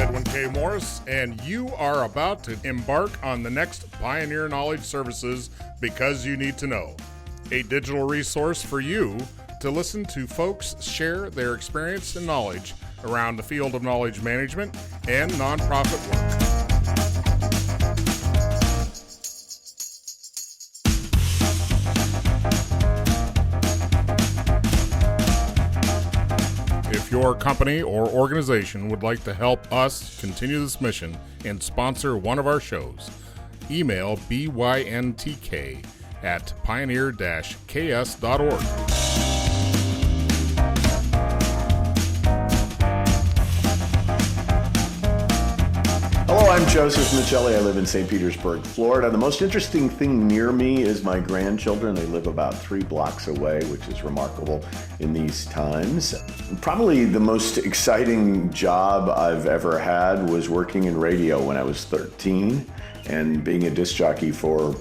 Edwin K. Morris, and you are about to embark on the next Pioneer Knowledge Services Because You Need to Know, a digital resource for you to listen to folks share their experience and knowledge around the field of knowledge management and nonprofit work. If your company or organization would like to help us continue this mission and sponsor one of our shows, email byntk@pioneer-ks.org. Hello, I'm Joseph Michelli. I live in St. Petersburg, Florida. The most interesting thing near me is my grandchildren. They live about 3 blocks away, which is remarkable in these times. Probably the most exciting job I've ever had was working in radio when I was 13 and being a disc jockey for,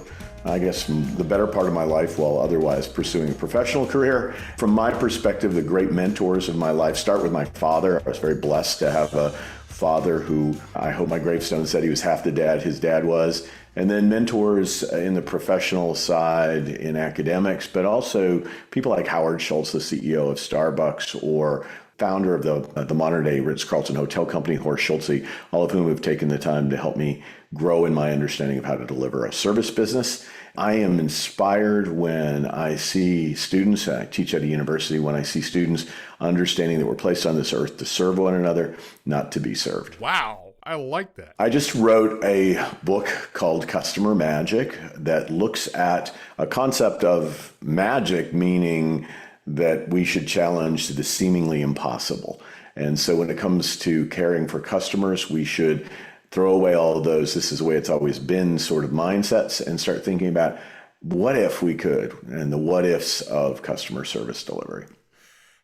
I guess, the better part of my life while otherwise pursuing a professional career. From my perspective, the great mentors of my life start with my father. I was very blessed to have a father who I hope my gravestone said he was half the dad his dad was. And then mentors in the professional side in academics, but also people like Howard Schultz, the CEO of Starbucks, or founder of the modern day Ritz-Carlton hotel company, Horst Schulze, all of whom have taken the time to help me grow in my understanding of how to deliver a service business. I am inspired when I see students, and I teach at a university, when I see students understanding that we're placed on this earth to serve one another, not to be served. Wow, I like that. I just wrote a book called Customer Magic that looks at a concept of magic, meaning that we should challenge the seemingly impossible. And so when it comes to caring for customers, we should throw away all of those, this is the way it's always been sort of mindsets, and start thinking about what if we could, and the what ifs of customer service delivery.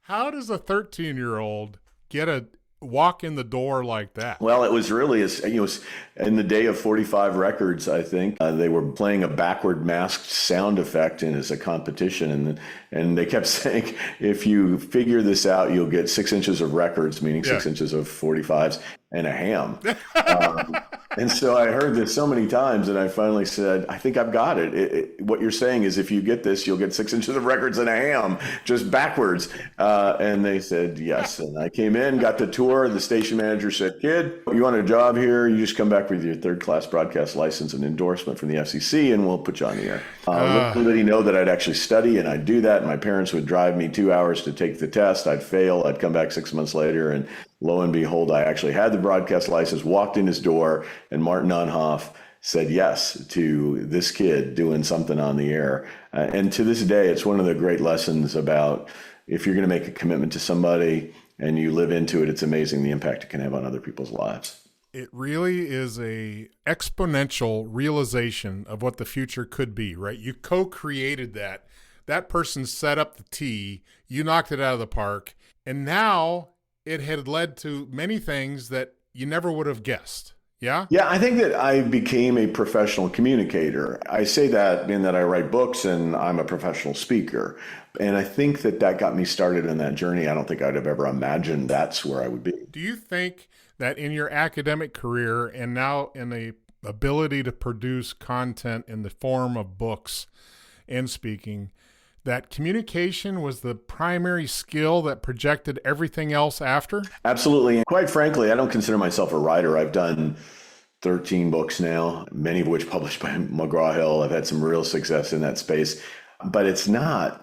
How does a 13-year-old get a walk in the door like that? Well, it was really, in the day of 45 records, I think, they were playing a backward masked sound effect in as a competition. And they kept saying, if you figure this out, you'll get 6 inches of records, meaning 6 inches of 45s and a ham. And so I heard this so many times, and I finally said, I think I've got it. What you're saying is if you get this, you'll get 6 inches of records and a ham, just backwards. And they said yes. And I came in, got the tour. The station manager said, kid, you want a job here? You just come back with your 3rd-class broadcast license and endorsement from the FCC, and we'll put you on the air. Little did he know that I'd actually study, and I'd do that. And my parents would drive me 2 hours to take the test. I'd fail. I'd come back 6 months later, and lo and behold, I actually had the broadcast license, walked in his door, and Martin Onhoff said yes to this kid doing something on the air. And to this day, it's one of the great lessons about if you're going to make a commitment to somebody and you live into it, it's amazing the impact it can have on other people's lives. It really is a exponential realization of what the future could be, right? You co-created that. That person set up the tee, you knocked it out of the park, and now it had led to many things that you never would have guessed. Yeah? Yeah, I think that I became a professional communicator. I say that in that I write books and I'm a professional speaker. And I think that got me started in that journey. I don't think I'd have ever imagined that's where I would be. Do you think that in your academic career and now in the ability to produce content in the form of books and speaking, that communication was the primary skill that projected everything else after? Absolutely. And quite frankly, I don't consider myself a writer. I've done 13 books now, many of which published by McGraw-Hill. I've had some real success in that space. But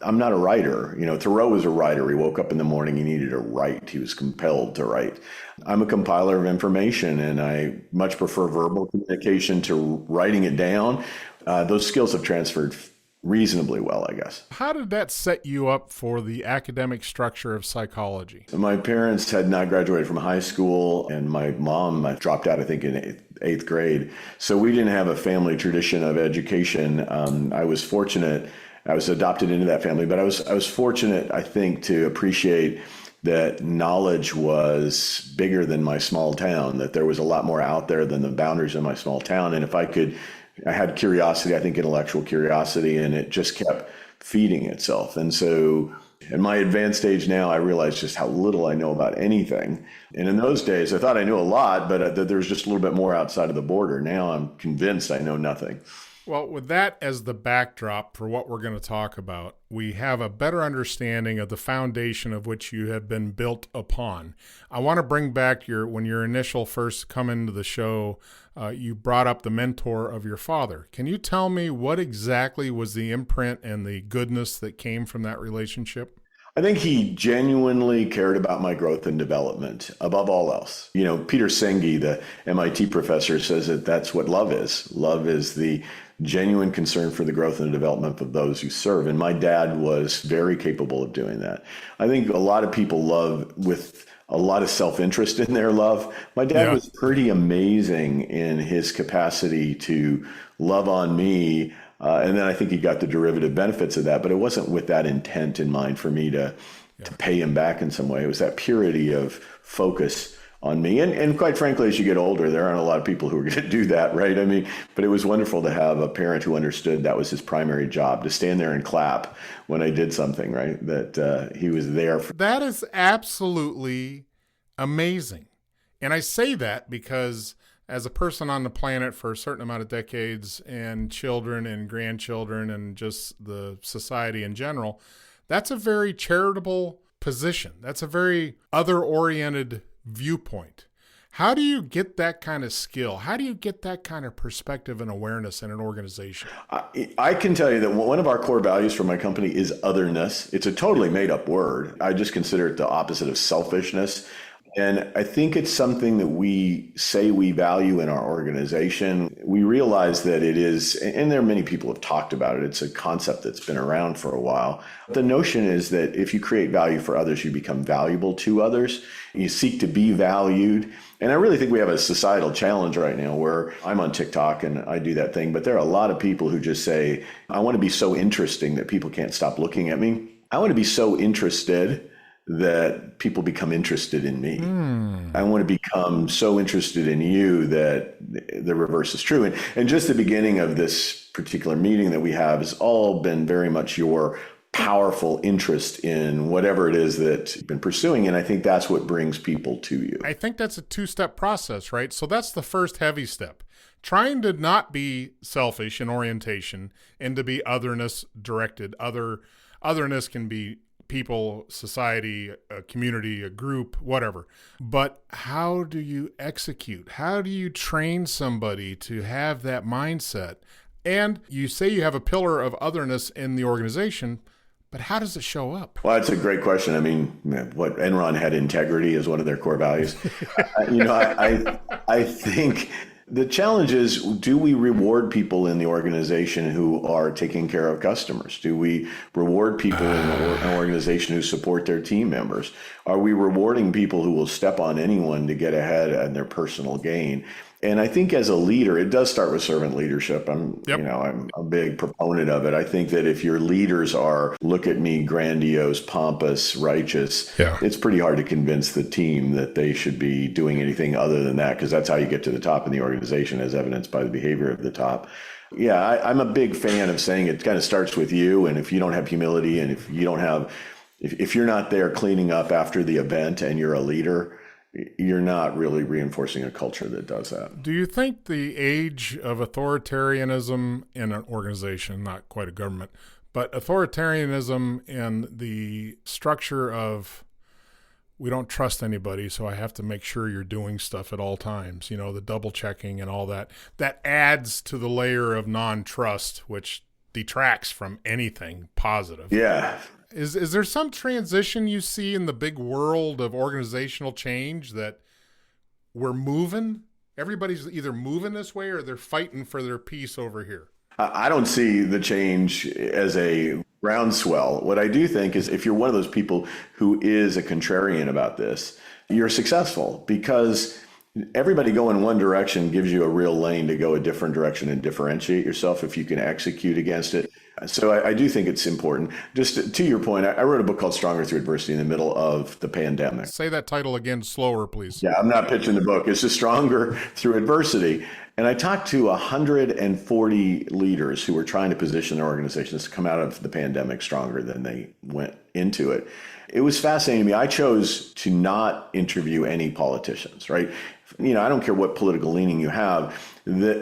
I'm not a writer. Thoreau was a writer. He woke up in the morning, he needed to write. He was compelled to write. I'm a compiler of information, and I much prefer verbal communication to writing it down. Those skills have transferred reasonably well, I guess. How did that set you up for the academic structure of psychology? My parents had not graduated from high school, and my mom dropped out, I think, in eighth grade. So we didn't have a family tradition of education. I was fortunate. I was adopted into that family, but I was fortunate, I think, to appreciate that knowledge was bigger than my small town, that there was a lot more out there than the boundaries of my small town. And if I had curiosity, I think intellectual curiosity, and it just kept feeding itself. And so In my advanced age now, I realize just how little I know about anything. And in those days, I thought I knew a lot, but that there was just a little bit more outside of the border. Now I'm convinced I know nothing. Well, with that as the backdrop for what we're going to talk about, we have a better understanding of the foundation of which you have been built upon. I want to bring back when your initial first come into the show, you brought up the mentor of your father. Can you tell me what exactly was the imprint and the goodness that came from that relationship? I think he genuinely cared about my growth and development above all else. Peter Senge, the MIT professor, says that that's what love is. Love is the genuine concern for the growth and development of those you serve. And my dad was very capable of doing that. I think a lot of people love with a lot of self-interest in their love. My dad was pretty amazing in his capacity to love on me. And then I think he got the derivative benefits of that, but it wasn't with that intent in mind for me to pay him back in some way. It was that purity of focus on me. And quite frankly, as you get older, there aren't a lot of people who are going to do that, right? I mean, but it was wonderful to have a parent who understood that was his primary job, to stand there and clap when I did something, right? That he was there for. That is absolutely amazing. And I say that because as a person on the planet for a certain amount of decades, and children and grandchildren and just the society in general, that's a very charitable position. That's a very other-oriented viewpoint. How do you get that kind of skill? How do you get that kind of perspective and awareness in an organization? I can tell you that one of our core values for my company is otherness. It's a totally made-up word. I just consider it the opposite of selfishness. And I think it's something that we say we value in our organization. We realize that it is, and there are many people who have talked about it. It's a concept that's been around for a while. The notion is that if you create value for others, you become valuable to others. You seek to be valued. And I really think we have a societal challenge right now where I'm on TikTok and I do that thing, but there are a lot of people who just say, I want to be so interesting that people can't stop looking at me. I want to be so interested that people become interested in me. I want to become so interested in you that the reverse is true. And just the beginning of this particular meeting that we have has all been very much your powerful interest in whatever it is that you've been pursuing. And I think that's what brings people to you. I think that's a two-step process, right? So that's the first heavy step. Trying to not be selfish in orientation and to be otherness directed. Otherness can be people, society, a community, a group, whatever. But how do you execute? How do you train somebody to have that mindset? And you say you have a pillar of otherness in the organization, but how does it show up? Well, that's a great question. I mean, what Enron had integrity as one of their core values. I think the challenge is, do we reward people in the organization who are taking care of customers? Do we reward people in an organization who support their team members? Are we rewarding people who will step on anyone to get ahead in their personal gain? And I think as a leader, it does start with servant leadership. I'm a big proponent of it. I think that if your leaders are, look at me, grandiose, pompous, righteous, it's pretty hard to convince the team that they should be doing anything other than that, because that's how you get to the top in the organization, as evidenced by the behavior of the top. Yeah, I'm a big fan of saying it kind of starts with you. And if you don't have humility, and if you don't have, if you're not there cleaning up after the event and you're a leader, you're not really reinforcing a culture that does that. Do you think the age of authoritarianism in an organization, not quite a government, but authoritarianism and the structure of, we don't trust anybody, so I have to make sure you're doing stuff at all times, the double checking and all that, that adds to the layer of non-trust, which detracts from anything positive? Yeah. Is there some transition you see in the big world of organizational change that we're moving? Everybody's either moving this way or they're fighting for their piece over here. I don't see the change as a groundswell. What I do think is, if you're one of those people who is a contrarian about this, you're successful, because everybody going one direction gives you a real lane to go a different direction and differentiate yourself if you can execute against it. So I do think it's important. Just to your point, I wrote a book called Stronger Through Adversity in the middle of the pandemic. Say that title again slower, please. Yeah, I'm not pitching the book. It's just Stronger Through Adversity. And I talked to 140 leaders who were trying to position their organizations to come out of the pandemic stronger than they went into it. It was fascinating to me. I chose to not interview any politicians, right? I don't care what political leaning you have.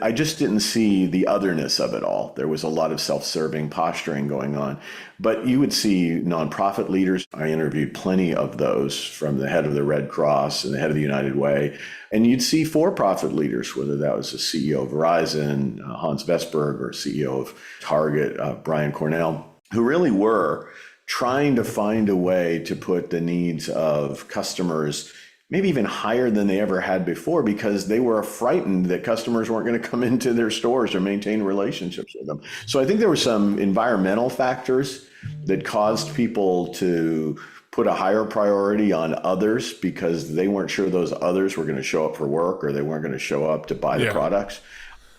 I just didn't see the otherness of it all. There was a lot of self-serving posturing going on. But you would see nonprofit leaders. I interviewed plenty of those, from the head of the Red Cross and the head of the United Way. And you'd see for-profit leaders, whether that was the CEO of Verizon, Hans Vestberg, or CEO of Target, Brian Cornell, who really were trying to find a way to put the needs of customers maybe even higher than they ever had before, because they were frightened that customers weren't going to come into their stores or maintain relationships with them. So I think there were some environmental factors that caused people to put a higher priority on others because they weren't sure those others were going to show up for work, or they weren't going to show up to buy the products.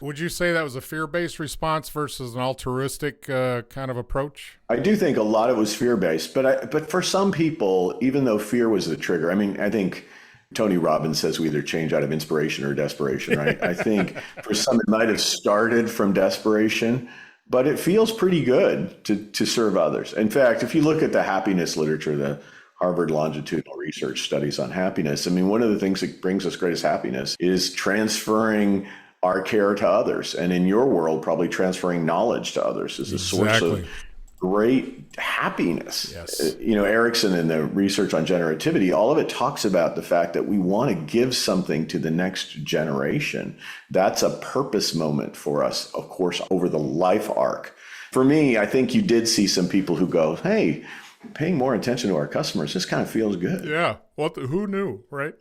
Would you say that was a fear-based response versus an altruistic kind of approach? I do think a lot of it was fear-based, but for some people, even though fear was the trigger, I think Tony Robbins says we either change out of inspiration or desperation, right? I think for some it might have started from desperation, but it feels pretty good to serve others. In fact, if you look at the happiness literature, the Harvard longitudinal research studies on happiness, one of the things that brings us greatest happiness is transferring our care to others. And in your world, probably transferring knowledge to others is a source of great happiness. Yes. Erickson in the research on generativity, all of it talks about the fact that we want to give something to the next generation. That's a purpose moment for us, of course, over the life arc. For me, I think you did see some people who go, hey, paying more attention to our customers, this kind of feels good. Yeah. Who knew, right?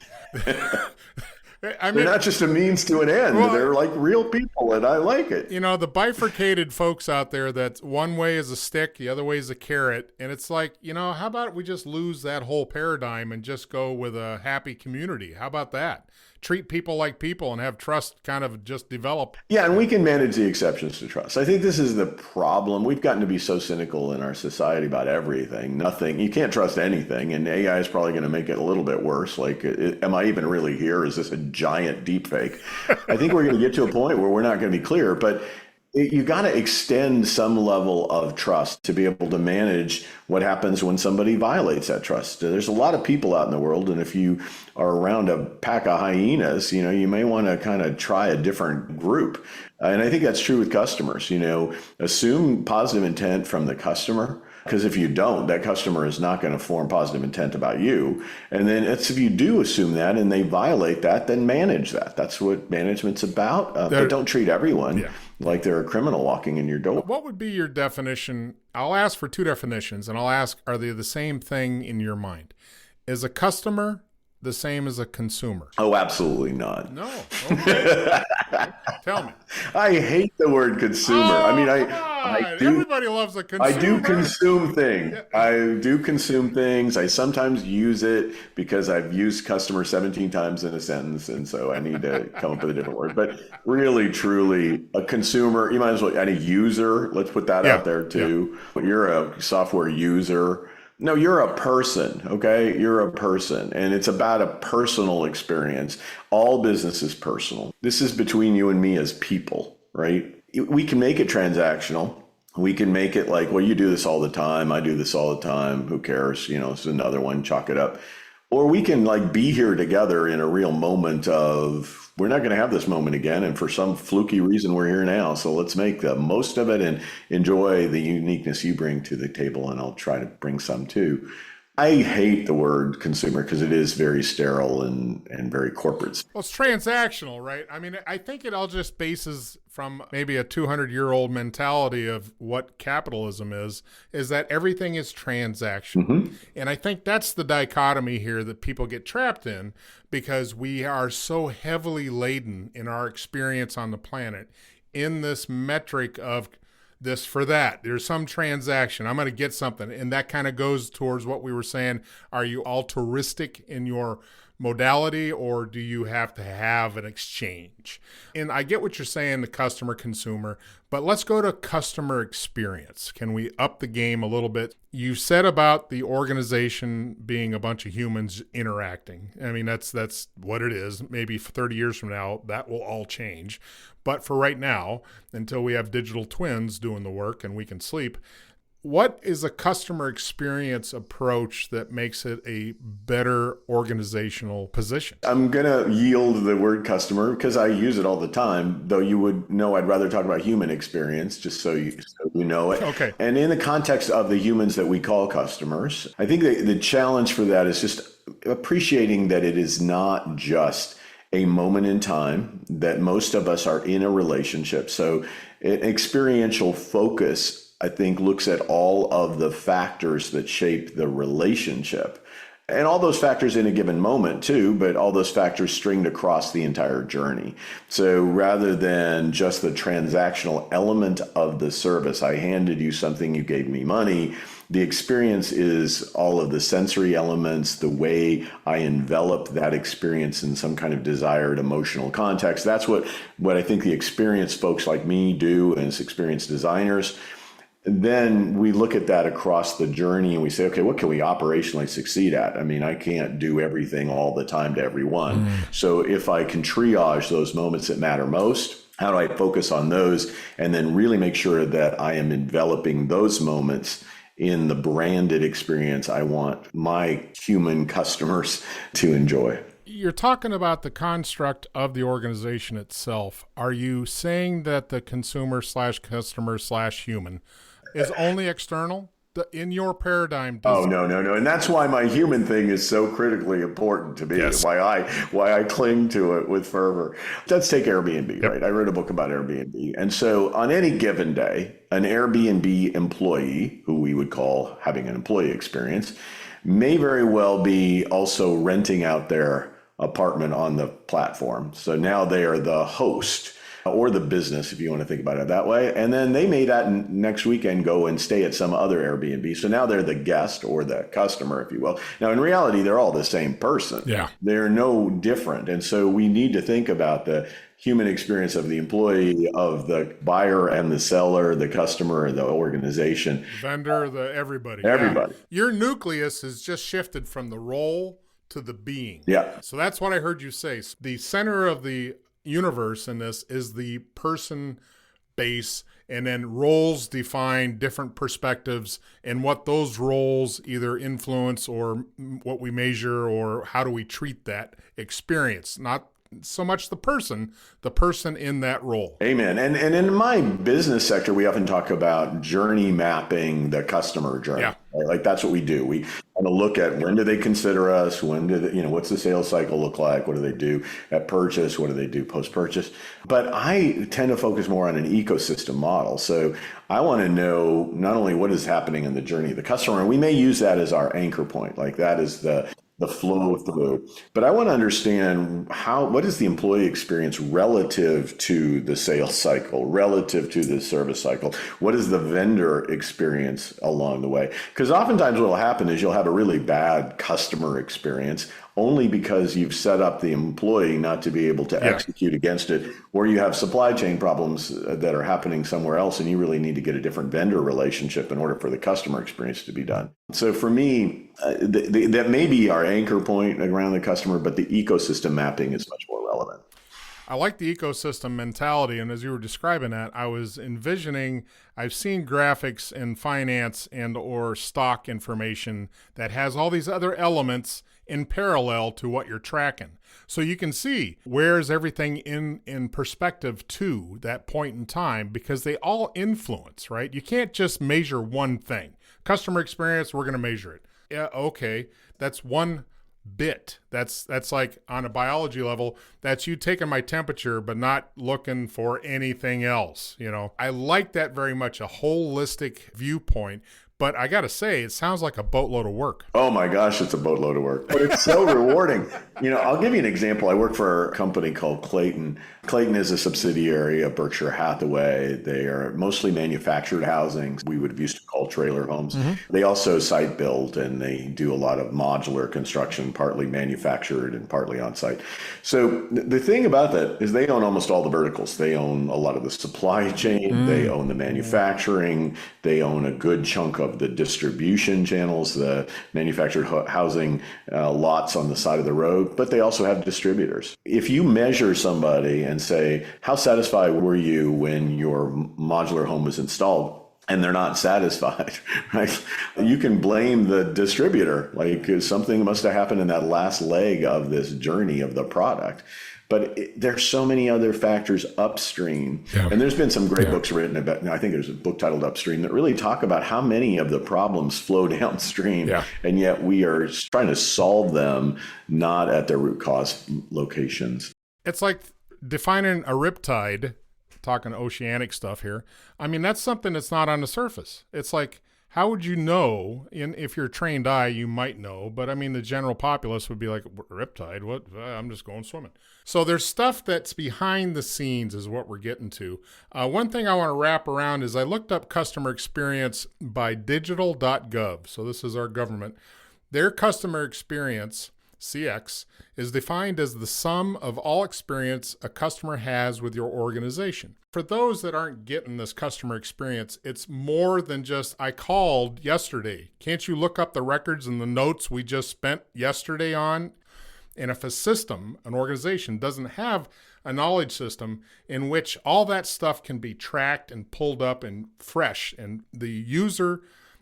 They're not just a means to an end. Well, they're like real people, and I like it. The bifurcated folks out there, that one way is a stick, the other way is a carrot. And it's like, how about we just lose that whole paradigm and just go with a happy community? How about that? Treat people like people and have trust kind of just develop. Yeah, and we can manage the exceptions to trust. I think this is the problem. We've gotten to be so cynical in our society about everything. Nothing. You can't trust anything, and AI is probably going to make it a little bit worse. Like, am I even really here? Is this a giant deep fake? I think we're going to get to a point where we're not going to be clear, but you got to extend some level of trust to be able to manage what happens when somebody violates that trust. There's a lot of people out in the world, and if you are around a pack of hyenas, you may want to kind of try a different group. And I think that's true with customers. Assume positive intent from the customer, because if you don't, that customer is not going to form positive intent about you. And then if you do assume that and they violate that, then manage that. That's what management's about. But don't treat everyone like they're a criminal walking in your door. What would be your definition? I'll ask for two definitions, and I'll ask, are they the same thing in your mind? Is a customer the same as a consumer? Oh, absolutely not. No. Okay. Tell me. I hate the word consumer. I do, everybody loves a consumer. I do consume things. I do consume things. I sometimes use it because I've used customer 17 times in a sentence, and so I need to come up with a different word. But really, truly, a consumer, you might as well add a user. Let's put that out there too. Yeah. You're a software user. No, you're a person, okay? You're a person, and it's about a personal experience. All business is personal. This is between you and me as people, right? We can make it transactional. We can make it like, well, you do this all the time. I do this all the time. Who cares? It's another one, chalk it up. Or we can be here together in a real moment of, we're not going to have this moment again. And for some fluky reason, we're here now. So let's make the most of it and enjoy the uniqueness you bring to the table. And I'll try to bring some too. I hate the word consumer because it is very sterile and very corporate. Well, it's transactional, right? I think it all just bases from maybe a 200-year-old mentality of what capitalism is that everything is transactional. Mm-hmm. And I think that's the dichotomy here that people get trapped in, because we are so heavily laden in our experience on the planet in this metric of this for that. There's some transaction. I'm going to get something. And that kind of goes towards what we were saying. Are you altruistic in your modality, or do you have to have an exchange? And I get what you're saying, the customer, consumer, but let's go to customer experience. Can we up the game a little bit? You said about the organization being a bunch of humans interacting. I mean, that's what it is. Maybe 30 years from now, that will all change. But for right now, until we have digital twins doing the work and we can sleep, what is a customer experience approach that makes it a better organizational position? I'm going to yield the word customer because I use it all the time, though you would know I'd rather talk about human experience, just so you know it. Okay. And in the context of the humans that we call customers, I think the challenge for that is just appreciating that it is not just a moment in time, that most of us are in a relationship. So an experiential focus, I think, looks at all of the factors that shape the relationship, and all those factors in a given moment too, but all those factors stringed across the entire journey. So rather than just the transactional element of the service, I handed you something, you gave me money, the experience is all of the sensory elements, the way I envelop that experience in some kind of desired emotional context. That's what I think the experienced folks like me do as experienced designers. Then we look at that across the journey and we say, okay, what can we operationally succeed at? I mean, I can't do everything all the time to everyone. So if I can triage those moments that matter most, how do I focus on those and then really make sure that I am enveloping those moments in the branded experience I want my human customers to enjoy? You're talking about the construct of the organization itself. Are you saying that the consumer/customer/human is only external? In your paradigm? Oh, no. And that's why my human thing is so critically important to me. Yes. Why I cling to it with fervor. Let's take Airbnb, right? I wrote a book about Airbnb. And so on any given day, an Airbnb employee, who we would call having an employee experience, may very well be also renting out their apartment on the platform. So now they are the host or the business, if you want to think about it that way. And then they may that next weekend go and stay at some other Airbnb. So now they're the guest or the customer, if you will. Now, in reality, they're all the same person. Yeah. They're no different. And so we need to think about the human experience of the employee, of the buyer and the seller, the customer, the organization. Vendor, everybody. Everybody. Yeah. Your nucleus has just shifted from the role to the being. Yeah. So that's what I heard you say. The center of the universe in this is the person base, and then roles define different perspectives and what those roles either influence or what we measure or how do we treat that experience. Not so much the person in that role. Amen. And in my business sector, we often talk about journey mapping the customer journey. Yeah. Right? Like that's what we do. We want to look at when do they consider us? When do they, what's the sales cycle look like? What do they do at purchase? What do they do post-purchase? But I tend to focus more on an ecosystem model. So I want to know not only what is happening in the journey of the customer, and we may use that as our anchor point. Like that is the flow through. But I want to understand what is the employee experience relative to the sales cycle, relative to the service cycle? What is the vendor experience along the way? Because oftentimes what will happen is you'll have a really bad customer experience only because you've set up the employee not to be able to execute against it, or you have supply chain problems that are happening somewhere else and you really need to get a different vendor relationship in order for the customer experience to be done. So for me, that may be our anchor point around the customer, but the ecosystem mapping is much more relevant. I like the ecosystem mentality, and as you were describing that, I was envisioning, I've seen graphics in finance and or stock information that has all these other elements in parallel to what you're tracking. So you can see where's everything in perspective to that point in time, because they all influence, right? You can't just measure one thing. Customer experience, we're going to measure it. Yeah, okay, that's one bit. That's like on a biology level, that's you taking my temperature but not looking for anything else. I like that very much, a holistic viewpoint. But I got to say, it sounds like a boatload of work. Oh my gosh, it's a boatload of work. But it's so rewarding. I'll give you an example. I work for a company called Clayton. Clayton is a subsidiary of Berkshire Hathaway. They are mostly manufactured housings. We would have used to call trailer homes. They also site build, and they do a lot of modular construction, partly manufactured and partly on site. So the thing about that is they own almost all the verticals. They own a lot of the supply chain. They own the manufacturing. They own a good chunk of the distribution channels, the manufactured housing lots on the side of the road, but they also have distributors. If you measure somebody and say, how satisfied were you when your modular home was installed? And they're not satisfied, right? You can blame the distributor, like something must have happened in that last leg of this journey of the product. But there's so many other factors upstream. Yeah. And there's been some great books written about, I think there's a book titled Upstream that really talk about how many of the problems flow downstream. Yeah. And yet we are trying to solve them, not at their root cause locations. It's like defining a riptide, talking oceanic stuff here. I mean, that's something that's not on the surface. It's like, how would you know? If you're a trained eye, you might know. But I mean, the general populace would be like, riptide, what? I'm just going swimming. So there's stuff that's behind the scenes is what we're getting to. One thing I want to wrap around is I looked up customer experience by digital.gov. So this is our government. Their customer experience, CX, is defined as the sum of all experience a customer has with your organization. For those that aren't getting this customer experience, it's more than just, I called yesterday. Can't you look up the records and the notes we just spent yesterday on? And if a system, an organization, doesn't have a knowledge system in which all that stuff can be tracked and pulled up and fresh, and the user,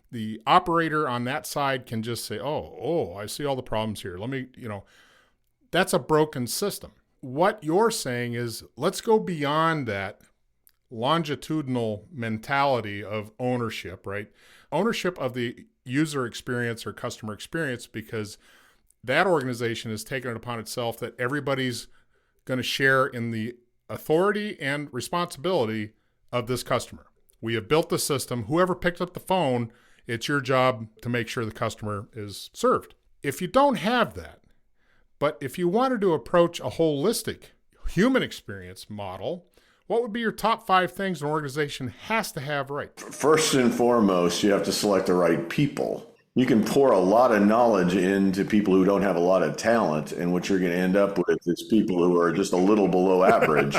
the operator on that side can just say, oh, I see all the problems here. That's a broken system. What you're saying is, let's go beyond that longitudinal mentality of ownership, right? Ownership of the user experience or customer experience, because that organization has taken it upon itself that everybody's going to share in the authority and responsibility of this customer. We have built the system. Whoever picked up the phone, it's your job to make sure the customer is served. If you don't have that, but if you wanted to approach a holistic human experience model, what would be your top 5 things an organization has to have right? First and foremost, you have to select the right people. You can pour a lot of knowledge into people who don't have a lot of talent, and what you're going to end up with is people who are just a little below average.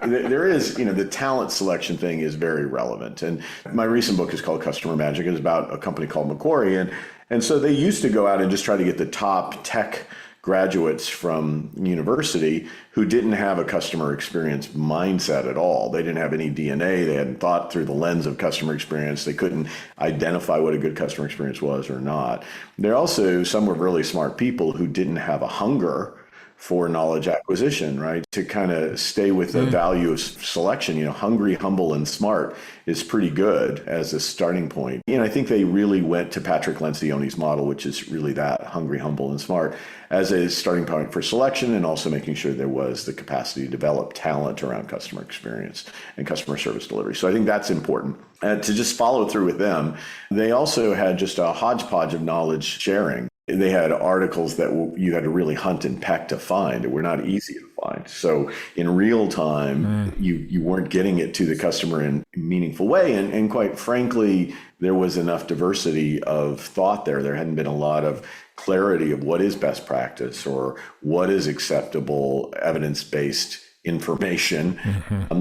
There is, the talent selection thing is very relevant. And my recent book is called Customer Magic. It's about a company called Macquarie. And so they used to go out and just try to get the top tech graduates from university who didn't have a customer experience mindset at all. They didn't have any DNA. They hadn't thought through the lens of customer experience. They couldn't identify what a good customer experience was or not. There also, some were really smart people who didn't have a hunger for knowledge acquisition, right? To kind of stay with the value of selection, hungry, humble, and smart is pretty good as a starting point. I think they really went to Patrick Lencioni's model, which is really that, hungry, humble, and smart, as a starting point for selection, and also making sure there was the capacity to develop talent around customer experience and customer service delivery. So I think that's important. To just follow through with them. They also had just a hodgepodge of knowledge sharing. They had articles that you had to really hunt and peck to find. They were not easy to find. So in real time, you weren't getting it to the customer in a meaningful way. And quite frankly, there was enough diversity of thought there. There hadn't been a lot of clarity of what is best practice or what is acceptable evidence-based information.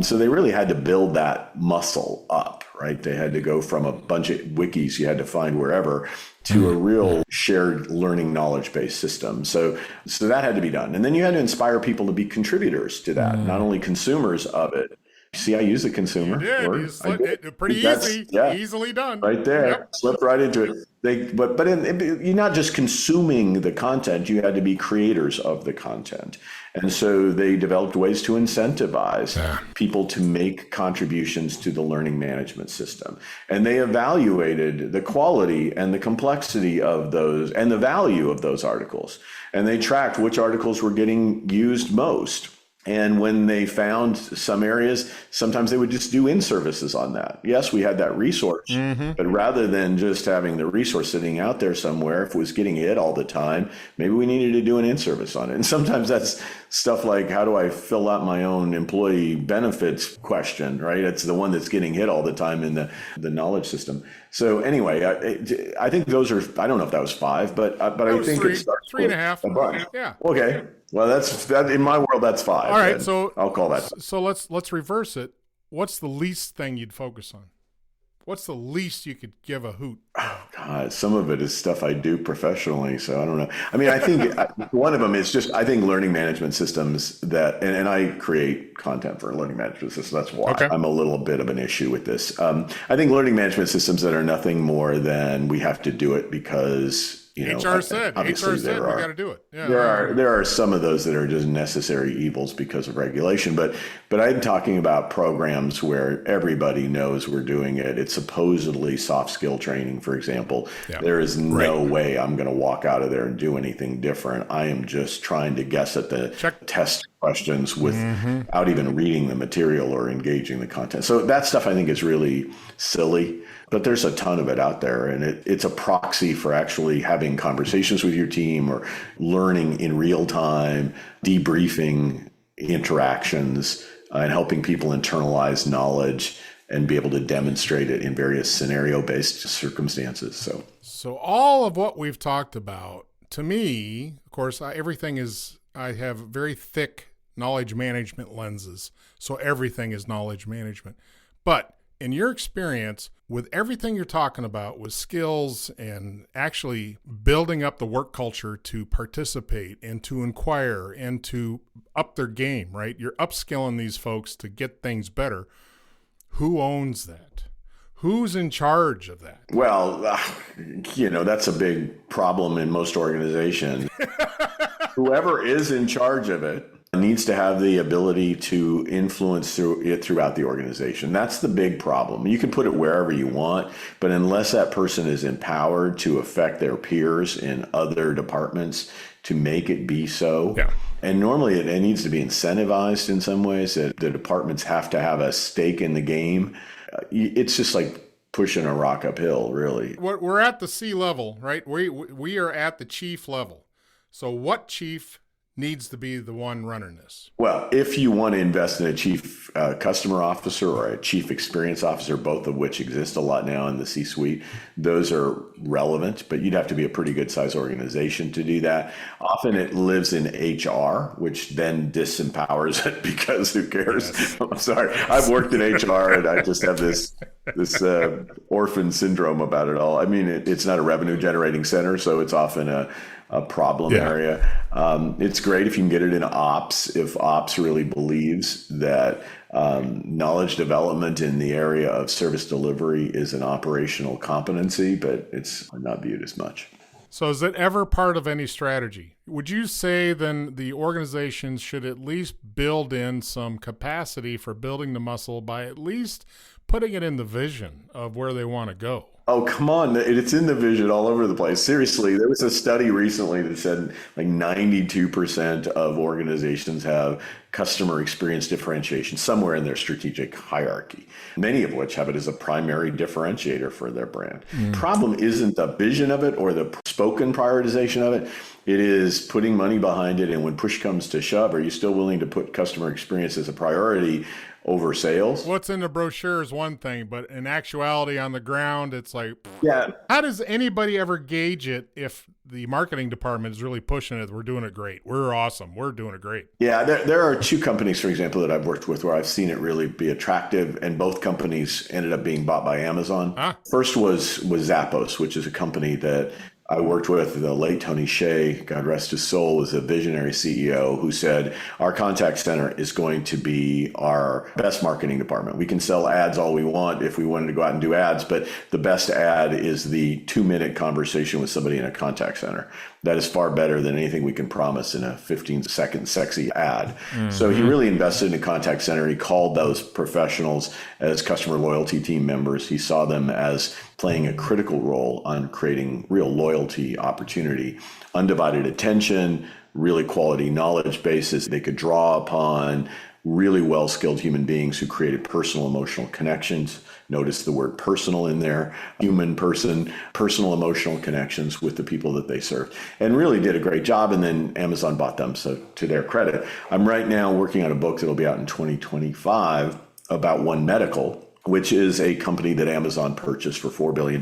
So they really had to build that muscle up, right? They had to go from a bunch of wikis you had to find wherever to a real shared learning knowledge-based system. So that had to be done. And then you had to inspire people to be contributors to that, not only consumers of it. See, I use the consumer word. Pretty easy, easily done. Right there, slip right into it. But you're not just consuming the content, you had to be creators of the content. And so they developed ways to incentivize people to make contributions to the learning management system. And they evaluated the quality and the complexity of those and the value of those articles. And they tracked which articles were getting used most. And when they found some areas, sometimes they would just do in-services on that. Yes, we had that resource, but rather than just having the resource sitting out there somewhere, if it was getting hit all the time, maybe we needed to do an in-service on it. And sometimes that's stuff like, how do I fill out my own employee benefits question, right? It's the one that's getting hit all the time in the knowledge system. So anyway, I think those are, I don't know if that was 5, but I think three, it starts three and with a half. a bunch. Yeah. Okay. Well, that in my world, that's 5. All right. Ed. So I'll call that. So let's reverse it. What's the least thing you'd focus on? What's the least you could give a hoot? Oh, God, some of it is stuff I do professionally, so I don't know. I mean, I think one of them is just, I think learning management systems that, and I create content for learning management systems. That's why I'm a little bit of an issue with this. I think learning management systems that are nothing more than we have to do it because, HR said we got to do it. Yeah, there are some of those that are just necessary evils because of regulation, but I'm talking about programs where everybody knows we're doing it. It's supposedly soft skill training, for example. Yeah. There is no way I'm going to walk out of there and do anything different. I am just trying to guess at the test questions without even reading the material or engaging the content. So that stuff I think is really silly. But there's a ton of it out there, and it's a proxy for actually having conversations with your team or learning in real time, debriefing interactions, and helping people internalize knowledge and be able to demonstrate it in various scenario-based circumstances. So all of what we've talked about, to me, of course, I have very thick knowledge management lenses. So everything is knowledge management. But in your experience, with everything you're talking about, with skills and actually building up the work culture to participate and to inquire and to up their game, right? You're upskilling these folks to get things better. Who owns that? Who's in charge of that? Well, that's a big problem in most organizations. Whoever is in charge of it needs to have the ability to influence throughout the organization. That's the big problem. You can put it wherever you want, but unless that person is empowered to affect their peers in other departments to make it be so, and normally it needs to be incentivized in some ways, that the departments have to have a stake in the game. It's just like pushing a rock uphill, really. We're at the C level, right? We are at the chief level. So what chief needs to be the one running this? Well, if you want to invest in a chief customer officer or a chief experience officer, both of which exist a lot now in the C-suite, those are relevant, but you'd have to be a pretty good size organization to do that. Often it lives in HR, which then disempowers it because who cares? Yes. I'm sorry. I've worked in HR and I just have this orphan syndrome about it all. I mean, it's not a revenue generating center, so it's often a problem area. It's great if you can get it in ops, if ops really believes that knowledge development in the area of service delivery is an operational competency, but it's not viewed as much. So is it ever part of any strategy? Would you say then the organizations should at least build in some capacity for building the muscle by at least putting it in the vision of where they want to go? Oh, come on. It's in the vision all over the place. Seriously, there was a study recently that said like 92% of organizations have customer experience differentiation somewhere in their strategic hierarchy, many of which have it as a primary differentiator for their brand. Problem isn't the vision of it or the spoken prioritization of it. It is putting money behind it. And when push comes to shove, are you still willing to put customer experience as a priority over sales? What's in the brochure is one thing, but in actuality on the ground, it's like, yeah. How does anybody ever gauge it if the marketing department is really pushing it? We're doing it great. We're awesome. We're doing it great. Yeah, there are 2 companies, for example, that I've worked with where I've seen it really be attractive, and both companies ended up being bought by Amazon. First was Zappos, which is a company that I worked with. The late Tony Hsieh, God rest his soul, was a visionary CEO who said, our contact center is going to be our best marketing department. We can sell ads all we want if we wanted to go out and do ads, but the best ad is the 2-minute conversation with somebody in a contact center. That is far better than anything we can promise in a 15-second sexy ad. So he really invested in a contact center. He called those professionals as customer loyalty team members. He saw them as playing a critical role on creating real loyalty opportunity, undivided attention, really quality knowledge bases they could draw upon, really well-skilled human beings who created personal emotional connections. Notice the word personal in there, human person, personal emotional connections with the people that they served, and really did a great job. And then Amazon bought them. So to their credit, I'm right now working on a book that'll be out in 2025 about One Medical, which is a company that Amazon purchased for $4 billion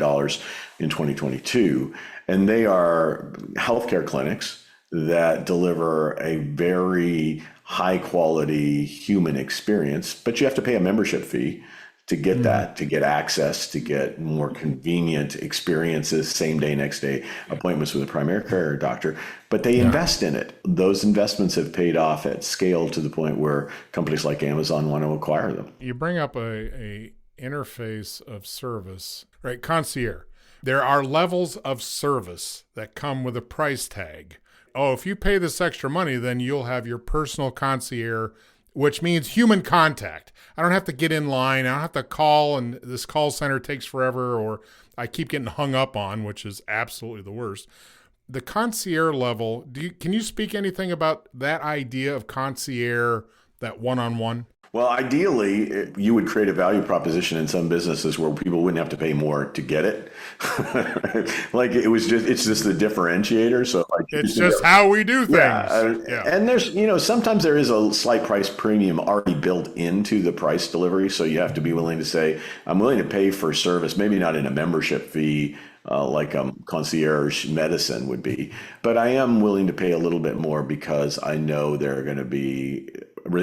in 2022. And they are healthcare clinics that deliver a very high quality human experience, but you have to pay a membership fee to get that, to get access, to get more convenient experiences, same day, next day appointments with a primary care doctor. But they invest in it. Those investments have paid off at scale to the point where companies like Amazon want to acquire them. You bring up a interface of service, right? Concierge. There are levels of service that come with a price tag. Oh, if you pay this extra money, then you'll have your personal concierge, which means human contact. I don't have to get in line. I don't have to call, and this call center takes forever, or I keep getting hung up on, which is absolutely the worst. The concierge level, can you speak anything about that idea of concierge, that one-on-one? Well, ideally, you would create a value proposition in some businesses where people wouldn't have to pay more to get it. Like it's just the differentiator. So like, it's just how we do things. Yeah. And there's, sometimes there is a slight price premium already built into the price delivery. So you have to be willing to say, I'm willing to pay for service, maybe not in a membership fee, like concierge medicine would be, but I am willing to pay a little bit more because I know they're going to be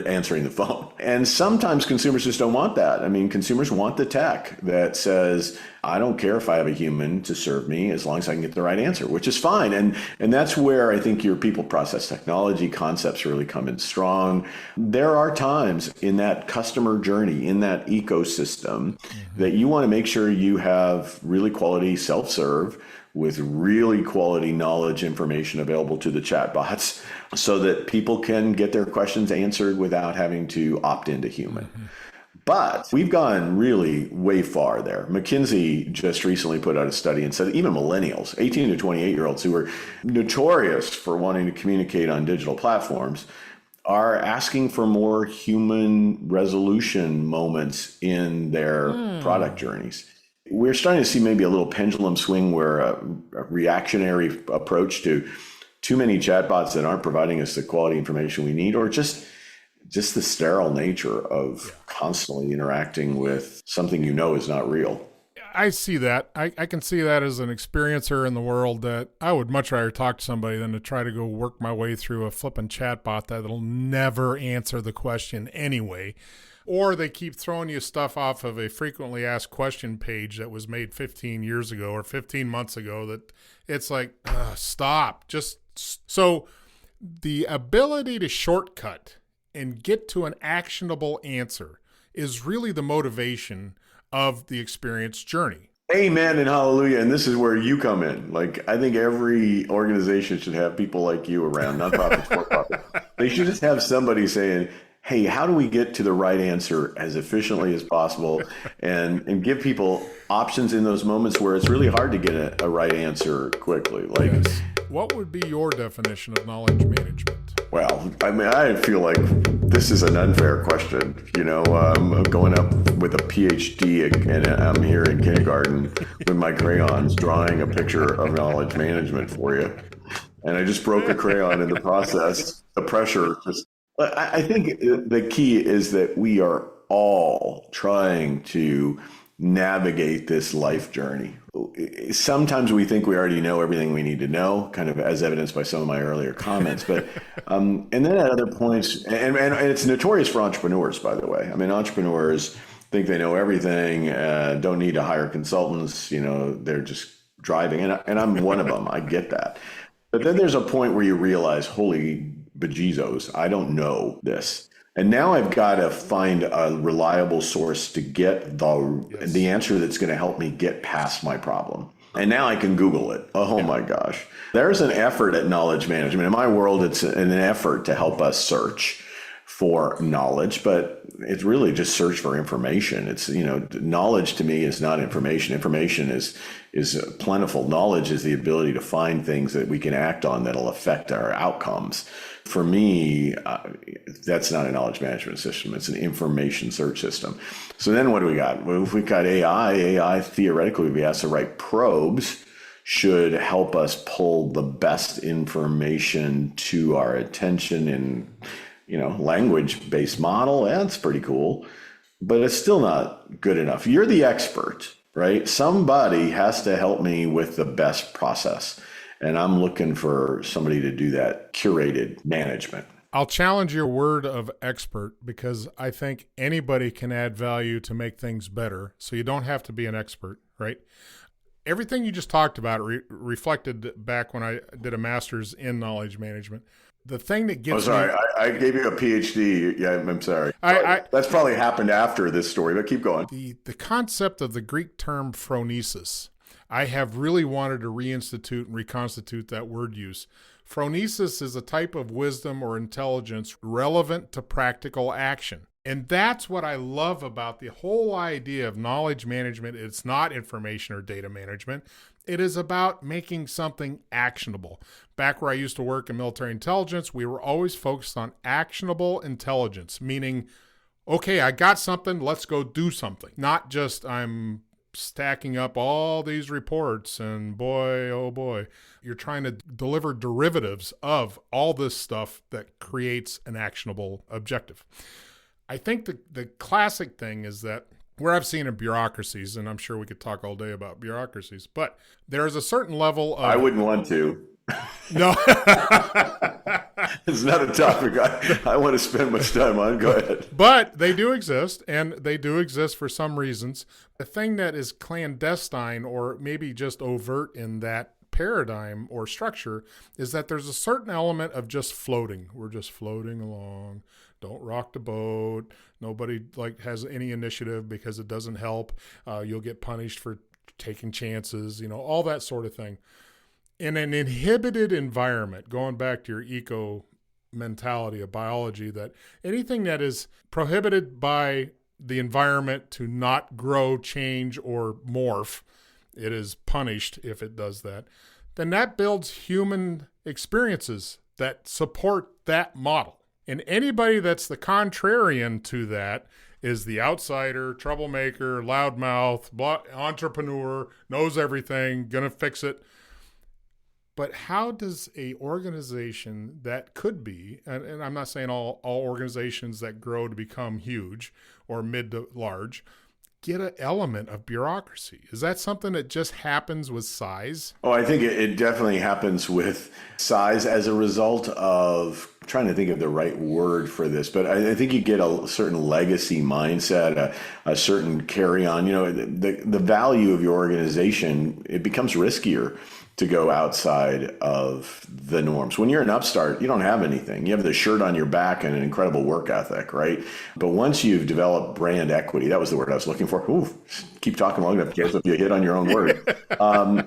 answering the phone. And sometimes consumers just don't want that. I mean, consumers want the tech that says, I don't care if I have a human to serve me as long as I can get the right answer, which is fine. And that's where I think your people process technology concepts really come in strong. There are times in that customer journey, in that ecosystem, that you want to make sure you have really quality self-serve with really quality knowledge information available to the chatbots so that people can get their questions answered without having to opt into human. But we've gone really way far there. McKinsey just recently put out a study and said even millennials, 18 to 28-year-olds who are notorious for wanting to communicate on digital platforms, are asking for more human resolution moments in their product journeys. We're starting to see maybe a little pendulum swing where a reactionary approach to too many chatbots that aren't providing us the quality information we need, or just the sterile nature of constantly interacting with something is not real. I see that. I can see that as an experiencer in the world, that I would much rather talk to somebody than to try to go work my way through a flippin' chatbot that'll never answer the question anyway. Or they keep throwing you stuff off of a frequently asked question page that was made 15 years ago or 15 months ago that it's like, stop. So the ability to shortcut and get to an actionable answer is really the motivation of the experience journey. Amen and hallelujah. And this is where you come in. Like, I think every organization should have people like you around, nonprofits, for-profit. They should just have somebody saying, hey, how do we get to the right answer as efficiently as possible, and give people options in those moments where it's really hard to get a right answer quickly. Like, what would be your definition of knowledge management? Well, I mean, I feel like this is an unfair question. I'm going up with a Ph.D. and I'm here in kindergarten with my crayons drawing a picture of knowledge management for you. And I just broke a crayon in the process. The pressure just... I think the key is that we are all trying to navigate this life journey. Sometimes we think we already know everything we need to know, kind of as evidenced by some of my earlier comments. But and then at other points, and it's notorious for entrepreneurs, by the way. I mean, entrepreneurs think they know everything, don't need to hire consultants. They're just driving, and I'm one of them. I get that. But then there's a point where you realize, holy bejesus, I don't know this. And now I've got to find a reliable source to get the answer that's going to help me get past my problem. And now I can Google it. Oh my gosh. There's an effort at knowledge management. In my world, it's an effort to help us search for knowledge, but it's really just search for information. It's, knowledge to me is not information. Information is plentiful. Knowledge is the ability to find things that we can act on that'll affect our outcomes. For me, that's not a knowledge management system. It's an information search system. So then what do we got? Well, if we got AI theoretically, we ask the right probes, should help us pull the best information to our attention in, language-based model. That's pretty cool, but it's still not good enough. You're the expert, right? Somebody has to help me with the best process. And I'm looking for somebody to do that curated management. I'll challenge your word of expert because I think anybody can add value to make things better. So you don't have to be an expert, right? Everything you just talked about reflected back when I did a master's in knowledge management. The thing that gets me... I gave you a Ph.D. Yeah, I'm sorry. That's probably happened after this story, but keep going. The concept of the Greek term phronesis, I have really wanted to reinstitute and reconstitute that word use. Phronesis is a type of wisdom or intelligence relevant to practical action. And that's what I love about the whole idea of knowledge management. It's not information or data management. It is about making something actionable. Back where I used to work in military intelligence, we were always focused on actionable intelligence, meaning, okay, I got something, let's go do something. Not just I'm stacking up all these reports and boy, oh boy, you're trying to deliver derivatives of all this stuff that creates an actionable objective. I think the classic thing is that where I've seen in bureaucracies, and I'm sure we could talk all day about bureaucracies, but there is a certain level of... I wouldn't want to. No. It's not a topic I want to spend much time on. Go ahead. But they do exist, and they do exist for some reasons. The thing that is clandestine or maybe just overt in that paradigm or structure is that there's a certain element of just floating. We're just floating along. Don't rock the boat. Nobody has any initiative because it doesn't help. You'll get punished for taking chances, all that sort of thing. In an inhibited environment, going back to your eco mentality of biology, that anything that is prohibited by the environment to not grow, change, or morph, it is punished if it does that, then that builds human experiences that support that model. And anybody that's the contrarian to that is the outsider, troublemaker, loudmouth, entrepreneur, knows everything, gonna fix it. But how does a organization that could be, and I'm not saying all organizations that grow to become huge or mid to large, get an element of bureaucracy? Is that something that just happens with size? Oh, I think it definitely happens with size as a result of trying to think of the right word for this, but I think you get a certain legacy mindset, a certain carry on. The value of your organization, it becomes riskier to go outside of the norms. When you're an upstart, you don't have anything. You have the shirt on your back and an incredible work ethic, right? But once you've developed brand equity, that was the word I was looking for. Ooh, keep talking long enough, if you hit on your own word.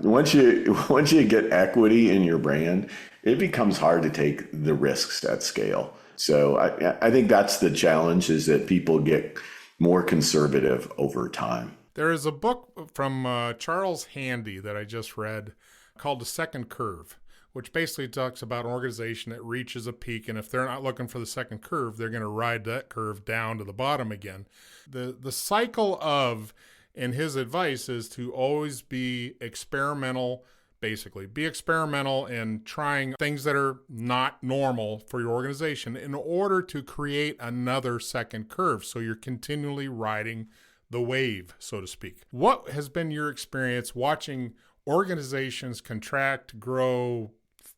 Once you get equity in your brand, it becomes hard to take the risks at scale. So I think that's the challenge, is that people get more conservative over time. There is a book from Charles Handy that I just read called The Second Curve, which basically talks about an organization that reaches a peak, and if they're not looking for the second curve, they're going to ride that curve down to the bottom again. The cycle of, and his advice is to always be experimental, basically. Be experimental in trying things that are not normal for your organization in order to create another second curve, so you're continually riding the wave, so to speak. What has been your experience watching organizations contract, grow,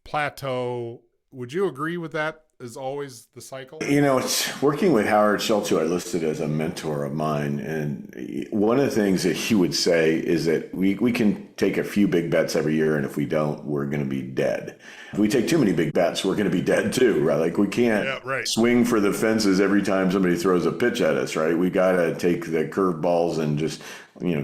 plateau? Would you agree with that is always the cycle? It's working with Howard Schultz, who I listed as a mentor of mine. And one of the things that he would say is that we can take a few big bets every year, and if we don't, we're going to be dead. If we take too many big bets, we're going to be dead too, right? We can't swing for the fences every time somebody throws a pitch at us, right? We got to take the curveballs and just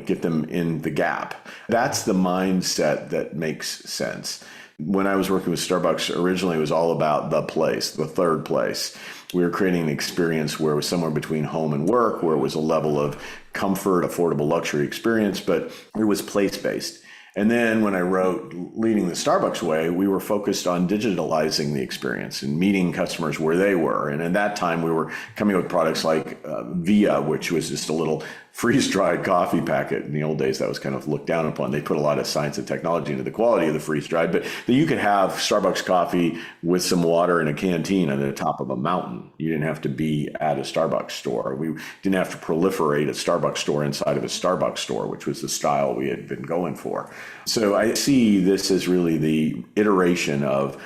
get them in the gap. That's the mindset that makes sense. When I was working with Starbucks, originally it was all about the place, the third place. We were creating an experience where it was somewhere between home and work, where it was a level of comfort, affordable luxury experience, but it was place-based. And then when I wrote Leading the Starbucks Way, we were focused on digitalizing the experience and meeting customers where they were. And at that time, we were coming up with products like Via, which was just a little freeze-dried coffee packet. In the old days, that was kind of looked down upon. They put a lot of science and technology into the quality of the freeze-dried, but then you could have Starbucks coffee with some water in a canteen on the top of a mountain. You didn't have to be at a Starbucks store. We didn't have to proliferate a Starbucks store inside of a Starbucks store, which was the style we had been going for. So I see this as really the iteration of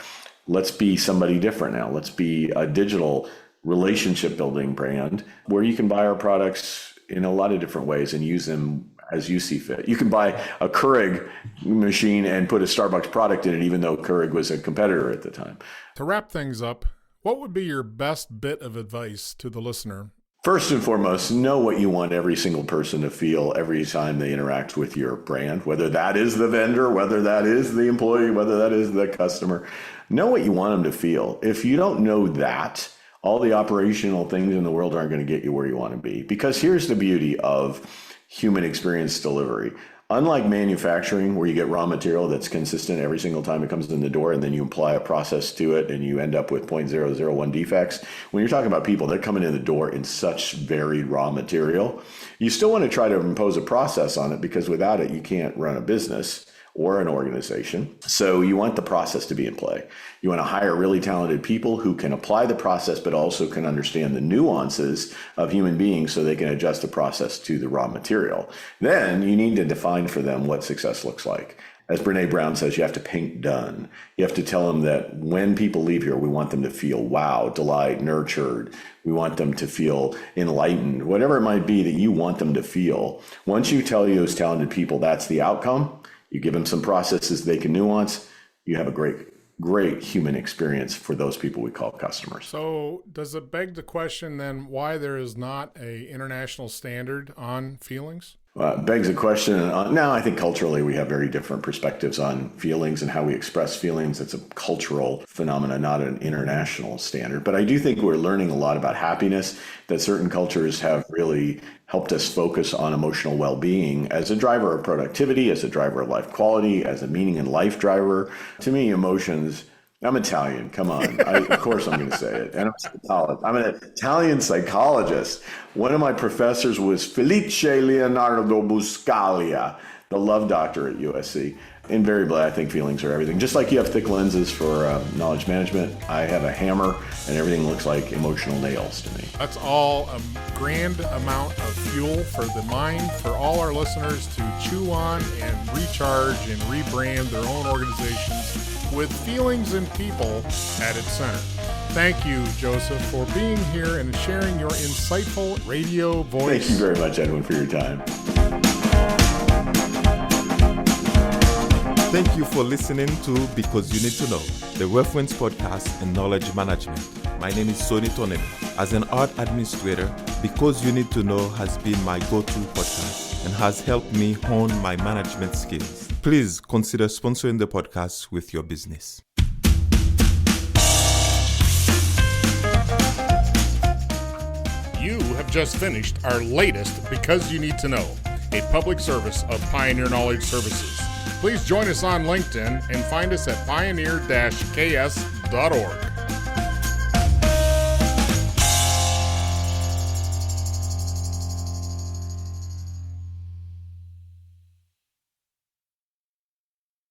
let's be somebody different now. Let's be a digital relationship building brand where you can buy our products in a lot of different ways and use them as you see fit. You can buy a Keurig machine and put a Starbucks product in it, even though Keurig was a competitor at the time. To wrap things up, what would be your best bit of advice to the listener? First and foremost, know what you want every single person to feel every time they interact with your brand, whether that is the vendor, whether that is the employee, whether that is the customer. Know what you want them to feel. If you don't know that, all the operational things in the world aren't going to get you where you want to be. Because here's the beauty of human experience delivery. Unlike manufacturing, where you get raw material that's consistent every single time it comes in the door, and then you apply a process to it and you end up with 0.001 defects. When you're talking about people, they're coming in the door in such varied raw material. You still want to try to impose a process on it, because without it, you can't run a business or an organization. So you want the process to be in play. You want to hire really talented people who can apply the process, but also can understand the nuances of human beings so they can adjust the process to the raw material. Then you need to define for them what success looks like. As Brene Brown says, you have to paint done. You have to tell them that when people leave here, we want them to feel wow, delight, nurtured. We want them to feel enlightened, whatever it might be that you want them to feel. Once you tell those talented people that's the outcome, you give them some processes they can nuance, you have a great human experience for those people we call customers. So does it beg the question then why there is not an international standard on feelings? Begs a question. Now, I think culturally we have very different perspectives on feelings and how we express feelings. It's a cultural phenomenon, not an international standard. But I do think we're learning a lot about happiness, that certain cultures have really helped us focus on emotional well-being as a driver of productivity, as a driver of life quality, as a meaning in life driver. To me, emotions, I'm Italian, come on. Of course I'm going to say it. And I'm an Italian psychologist. One of my professors was Felice Leonardo Buscaglia, the love doctor at USC. Invariably, I think feelings are everything. Just like you have thick lenses for knowledge management, I have a hammer, and everything looks like emotional nails to me. That's all a grand amount of fuel for the mind, for all our listeners to chew on and recharge and rebrand their own organizations with feelings and people at its center. Thank you, Joseph, for being here and sharing your insightful radio voice. Thank you very much, Edwin, for your time. Thank you for listening to Because You Need to Know, the reference podcast in knowledge management. My name is Sonny Tonin. As an art administrator, Because You Need to Know has been my go-to podcast and has helped me hone my management skills. Please consider sponsoring the podcast with your business. You have just finished our latest Because You Need to Know, a public service of Pioneer Knowledge Services. Please join us on LinkedIn and find us at pioneer-ks.org.